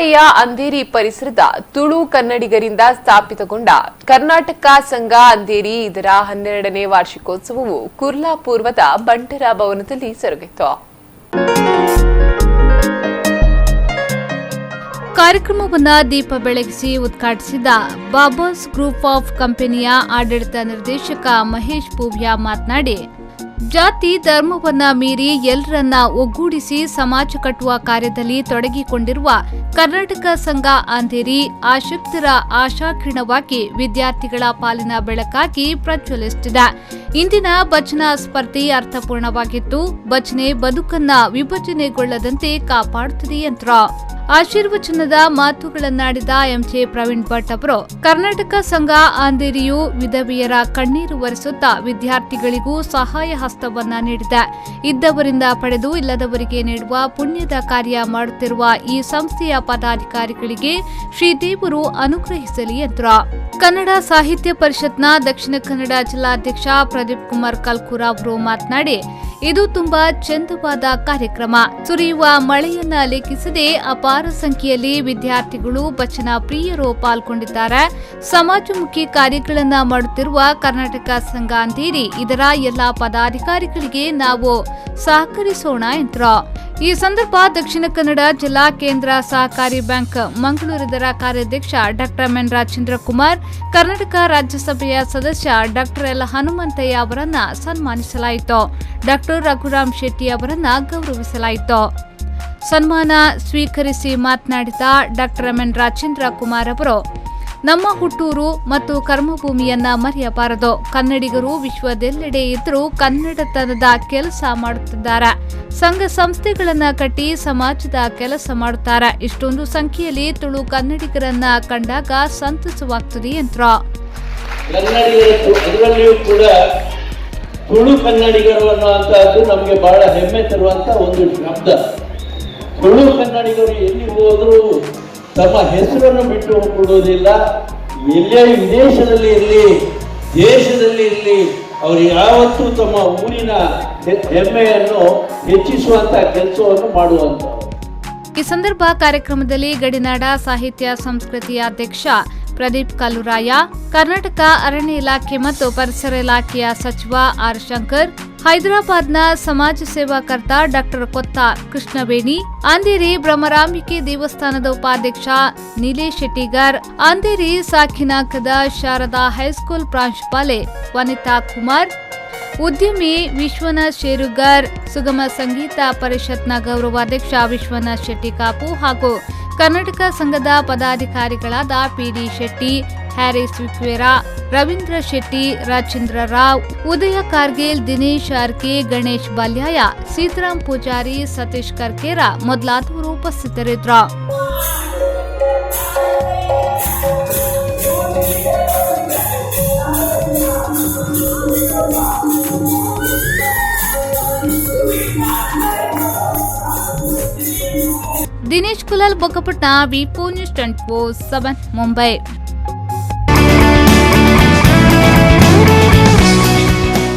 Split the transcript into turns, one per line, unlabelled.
ಜಿಲ್ಲೆಯ ಅಂಧೇರಿ ಪರಿಸರದ ತುಳು ಕನ್ನಡಿಗರಿಂದ ಸ್ಥಾಪಿತಗೊಂಡ ಕರ್ನಾಟಕ ಸಂಘ ಅಂಧೇರಿ ಇದರ 12ನೇ ವಾರ್ಷಿಕೋತ್ಸವವು ಕುರ್ಲಾ ಪೂರ್ವದ ಬಂಟರ ಭವನದಲ್ಲಿ ಜರುಗಿತು.
ಕಾರ್ಯಕ್ರಮವನ್ನು ದೀಪ ಬೆಳಗಿಸಿ ಉದ್ಘಾಟಿಸಿದ ಬಾಬಾಸ್ ಗ್ರೂಪ್ ಆಫ್ ಕಂಪನಿಯ ಆಡಳಿತ ನಿರ್ದೇಶಕ ಮಹೇಶ್ ಪೂವ್ಯ ಮಾತನಾಡಿ, ಜಾತಿ ಧರ್ಮವನ್ನ ಮೀರಿ ಎಲ್ಲರನ್ನ ಒಗ್ಗೂಡಿಸಿ ಸಮಾಜ ಕಟ್ಟುವ ಕಾರ್ಯದಲ್ಲಿ ತೊಡಗಿಕೊಂಡಿರುವ ಕರ್ನಾಟಕ ಸಂಘ ಅಂಧೇರಿ ಆಸಕ್ತರ ಆಶಾಕಿರಣವಾಗಿ ವಿದ್ಯಾರ್ಥಿಗಳ ಪಾಲಿನ ಬೆಳಕಾಗಿ ಪ್ರಜ್ವಲಿಸುತ್ತಿದೆ. ಇಂದಿನ ಭಜನಾ ಸ್ಪರ್ಧೆ ಅರ್ಥಪೂರ್ಣವಾಗಿದ್ದು, ಭಜನೆ ಬದುಕನ್ನ ವಿಭಜನೆಗೊಳ್ಳದಂತೆ ಕಾಪಾಡುತ್ತದೆ ಎಂದರು. ಆಶೀರ್ವಚನದ ಮಾತುಗಳನ್ನಾಡಿದ ಎಂಜೆ ಪ್ರವೀಣ್ ಭಟ್ ಅವರು, ಕರ್ನಾಟಕ ಸಂಘ ಅಂಧೇರಿಯು ವಿಧವೆಯರ ಕಣ್ಣೀರು ಒರೆಸುತ್ತಾ ವಿದ್ಯಾರ್ಥಿಗಳಿಗೂ ಸಹಾಯ ಹಸ್ತವನ್ನ ನೀಡಿದೆ. ಇದ್ದವರಿಂದ ಪಡೆದು ಇಲ್ಲದವರಿಗೆ ನೀಡುವ ಪುಣ್ಯದ ಕಾರ್ಯ ಮಾಡುತ್ತಿರುವ ಈ ಸಂಸ್ಥೆಯ ಪದಾಧಿಕಾರಿಗಳಿಗೆ ಶ್ರೀದೇವರು ಅನುಗ್ರಹಿಸಲಿ ಎಂದರು. ಕನ್ನಡ ಸಾಹಿತ್ಯ ಪರಿಷತ್ನ ದಕ್ಷಿಣ ಕನ್ನಡ ಜಿಲ್ಲಾಧ್ಯಕ್ಷ ಪ್ರದೀಪ್ ಕುಮಾರ್ ಕಲ್ಕೂರ ಅವರು ಮಾತನಾಡಿ, ಇದು ತುಂಬಾ ಚಂದವಾದ ಕಾರ್ಯಕ್ರಮ. ಸುರಿಯುವ ಮಳೆಯನ್ನ ಲೆಕ್ಕಿಸದೆ ಅಪಾರ ಸಂಖ್ಯೆಯಲ್ಲಿ ವಿದ್ಯಾರ್ಥಿಗಳು ಭಜನ ಪ್ರಿಯರು ಪಾಲ್ಗೊಂಡಿದ್ದಾರೆ. ಸಮಾಜಮುಖಿ ಕಾರ್ಯಗಳನ್ನ ಮಾಡುತ್ತಿರುವ ಕರ್ನಾಟಕ ಸಂಘ ಅಂಧೇರಿ ಇದರ ಎಲ್ಲಾ ಪದಾಧಿಕಾರಿಗಳಿಗೆ ನಾವು ಸಹಕರಿಸೋಣ ಎಂದರು. ಈ ಸಂದರ್ಭ ದಕ್ಷಿಣ ಕನ್ನಡ ಜಿಲ್ಲಾ ಕೇಂದ್ರ ಸಹಕಾರಿ ಬ್ಯಾಂಕ್ ಮಂಗಳೂರಿದರ ಕಾರ್ಯಾಧ್ಯಕ್ಷ ಡಾಕ್ಟರ್ ಎನ್ ರಾಜೇಂದ್ರ ಕುಮಾರ್, ಕರ್ನಾಟಕ ರಾಜ್ಯಸಭೆಯ ಸದಸ್ಯ ಡಾಕ್ಟರ್ ಎಲ್ ಹನುಮಂತಯ್ಯ ಅವರನ್ನ ಸನ್ಮಾನಿಸಲಾಯಿತು. ಡಾಕ್ಟರ್ ರಘುರಾಮ್ ಶೆಟ್ಟಿ ಅವರನ್ನ ಗೌರವಿಸಲಾಯಿತು. ಸನ್ಮಾನ ಸ್ವೀಕರಿಸಿ ಮಾತನಾಡಿದ ಡಾಕ್ಟರ್ ಎನ್ ರಾಜೇಂದ್ರ ಕುಮಾರ್ ಅವರು, ನಮ್ಮ ಹುಟ್ಟೂರು ಮತ್ತು ಕರ್ಮಭೂಮಿಯನ್ನ ಮರೆಯಬಾರದು. ಕನ್ನಡಿಗರು ವಿಶ್ವದೆಲ್ಲೆಡೆ ಇದ್ದರೂ ಕನ್ನಡತನದ ಕೆಲಸ ಮಾಡುತ್ತಿದ್ದಾರೆ. ಸಂಘ ಸಂಸ್ಥೆಗಳನ್ನ ಕಟ್ಟಿ ಸಮಾಜದ ಕೆಲಸ ಮಾಡುತ್ತಾರೆ. ಇಷ್ಟೊಂದು ಸಂಖ್ಯೆಯಲ್ಲಿ ತುಳು ಕನ್ನಡಿಗರನ್ನ ಕಂಡಾಗ ಸಂತಸವಾಗ್ತದೆ ಎಂದರು.
ತುಳು ಕನ್ನಡಿಗರು ಅನ್ನುವಂತಹದ್ದು ನಮಗೆ ಬಹಳ ಹೆಮ್ಮೆ ತರುವಂತ ಒಂದು ಶಬ್ದ. ತುಳು ಕನ್ನಡಿಗರು ಎಲ್ಲಿ ಹೋದರೂ ತಮ್ಮ ಹೆಸರನ್ನು ಬಿಟ್ಟು ಕೊಡುವುದಿಲ್ಲ. ಎಲ್ಲೇ ವಿದೇಶದಲ್ಲಿ ಇರಲಿ, ದೇಶದಲ್ಲಿ ಇರಲಿ, ಅವರು ಯಾವತ್ತೂ ತಮ್ಮ ಊರಿನ ಹೆಮ್ಮೆಯನ್ನು ಹೆಚ್ಚಿಸುವಂತ ಕೆಲಸವನ್ನು ಮಾಡುವಂತ.
ಈ ಸಂದರ್ಭ ಕಾರ್ಯಕ್ರಮದಲ್ಲಿ ಗಡಿನಾಡ ಸಾಹಿತ್ಯ ಸಂಸ್ಕೃತಿಯ ಅಧ್ಯಕ್ಷ ಪ್ರದೀಪ್ ಕಲ್ಲುರಾಯ, ಕರ್ನಾಟಕ ಅರಣ್ಯ ಇಲಾಖೆ ಮತ್ತು ಪರಿಸರ ಇಲಾಖೆಯ ಸಚಿವ ಆರ್ ಶಂಕರ್, ಹೈದರಾಬಾದ್ನ ಸಮಾಜ ಸೇವಾಕರ್ತ ಡಾಕ್ಟರ್ ಕೊತ್ತ ಕೃಷ್ಣವೇಣಿ, ಅಂಧೇರಿ ಬ್ರಹ್ಮರಾಂಬಿಕೆ ದೇವಸ್ಥಾನದ ಉಪಾಧ್ಯಕ್ಷ ನೀಲೇಶ್ ಶೆಟ್ಟಿಗರ್, ಅಂಧೇರಿ ಸಾಕಿನಾಕದ ಶಾರದಾ ಹೈಸ್ಕೂಲ್ ಪ್ರಾಂಶುಪಾಲೆ ವನಿತಾ ಕುಮಾರ್, ಉದ್ಯಮಿ ವಿಶ್ವನಾಥ್ ಶೇರುಗರ್, ಸುಗಮ ಸಂಗೀತ ಪರಿಷತ್ನ ಗೌರವಾಧ್ಯಕ್ಷ ವಿಶ್ವನಾಥ್ ಶೆಟ್ಟಿ ಕಾಪು ಹಾಗೂ ಕರ್ನಾಟಕ ಸಂಘದ ಪದಾಧಿಕಾರಿಗಳಾದ ಪಿಡಿ ಶೆಟ್ಟಿ, ಹ್ಯಾರಿಸ್ ವಿಕ್ವೇರಾ, ರವೀಂದ್ರ ಶೆಟ್ಟಿ, ರಾಜೇಂದ್ರ ರಾವ್, ಉದಯ ಕಾರ್ಗಿಲ್, ದಿನೇಶ್ ಆರ್ಕೆ, ಗಣೇಶ್ ಬಾಲ್ಯಾಯ, ಸೀತಾರಾಮ್ ಪೂಜಾರಿ, ಸತೀಶ್ ಕರ್ಕೇರ ಮೊದಲಾದವರು ಉಪಸ್ಥಿತರಿದ್ದರು. ದಿನೇಶ್ ಕುಲಾಲ್ ಬೊಕ್ಕಪಟ್ನ, ವಿ4 ನ್ಯೂಸ್ 24/7 ಮುಂಬೈ.